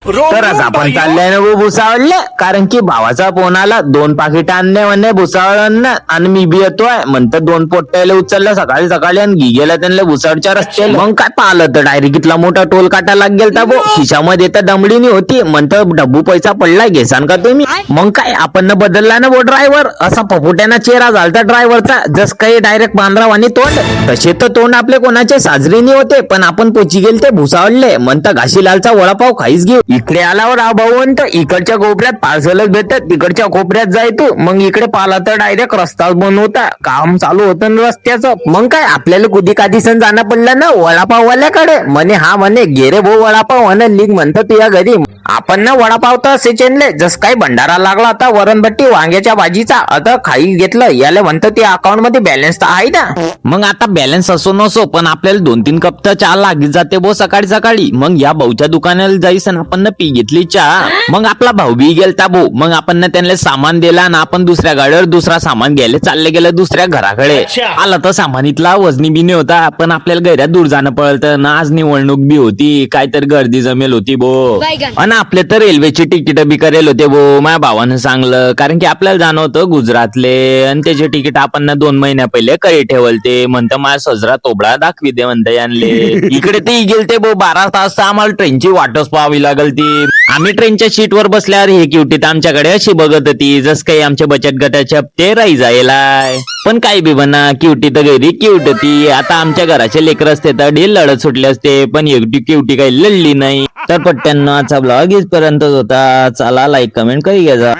तर आज आपण चाललंय ना भुसावळले, कारण की भावाचा फोन आला 2 पाकिट आणणे म्हणे भुसावळ आणि मी बी येतोय म्हणतं 2 पोट्ट्याला उचललं सकाळी सकाळी आणि गेला त्यांना भुसावळच्या रस्त्याला. मग काय पाहिलं तर डायरेक्ट इथला मोठा टोल काटा लाग गेलता भो. खिशामध्ये तर दमडीनी होती, म्हणतं डब्बू पैसा पडलाय घेसान का तुम्ही. मग काय आपण बदलला ना भो ड्रायव्हर, असा फफुट्याना चेहरा झालता ड्रायव्हरचा, जस काही डायरेक्ट बांद्रावानी तोंड. तसे तर तोंड आपले कोणाचे साजरीनी होते, पण आपण पोची गेल ते भुसावळले. म्हणतं घाशीलालचा वडापाव खाईच घेऊ. इकडे आल्यावर हा भाऊंत इकडच्या कोपऱ्यात पार्सलच भेटत, तिकडच्या कोपऱ्यात जाय तू. मग इकडे पाहिला तर डायरेक्ट रस्ताच बंद होता, काम चालू होतं ना रस्त्याचं. मग काय आपल्याला कुदी कादी सण जाणं पडलं ना वडापाववाल्याकडे. म्हणे हा म्हणे गेरे भाऊ वडापाव म्हणे लिग म्हणतं तुझ्या घरी. आपण ना वडापाव तर असे चेनले जस काही भंडारा लागला होता वरणबट्टी वांग्याच्या भाजीचा, आता खाई घेतलं. याला म्हणतं ते अकाउंट मध्ये बॅलन्स तर आहे ना. मग आता बॅलन्स असो नसो पण आपल्याला 2-3 कप तर चहा लागली जाते भो सकाळी सकाळी. मग या भाऊच्या दुकानाला जाईसन आपण ना पी घेतली चहा. मग आपला भाऊ बी गेलता भाऊ. मग आपण ना त्यांना सामान दिला ना आपण दुसऱ्या गाडीवर दुसरा सामान घ्यायला चालले गेलं दुसऱ्या घराकडे. आला तर सामान इथला वजनी बी नाही होता, पण आपल्याला गैऱ्यात दूर जाणं पडतं ना. आज निवडणूक बी होती, काहीतरी गर्दी जमेल होती भो. आणि आपले तर रेल्वेची तिकीट बी करेल होते भो माझ्या भावानं सांगलं, कारण की आपल्याला जाणं होतं गुजरातले आणि त्याचे तिकीट आपण ना 2 महिन्या पहिले करी ठेवलते. म्हणतं माझा सजरा तोबडा दाखवी दे म्हणता आणले. इकडे ते गेलते भो 12 तास आम्हाला ट्रेनची वाटच पाहावी लागल ती. आम्ही ट्रेनच्या सीटवर बसल्यावर हे क्युटीत आमच्याकडे अशी बघत होती जस काही आमच्या बचत गटाचे हप्ते राही जायलाय. पण काही बी बना क्युटी तर गैरी क्यूट होती. आता आमच्या घराचे लेकर असते तर ढेल लढत सुटले असते, पण एकटी क्युटी काही लढली नाही. तर पट्ट्यांना आजचा ब्लॉग इथपर्यंतच होता. चला लाईक कमेंट करी घ्या.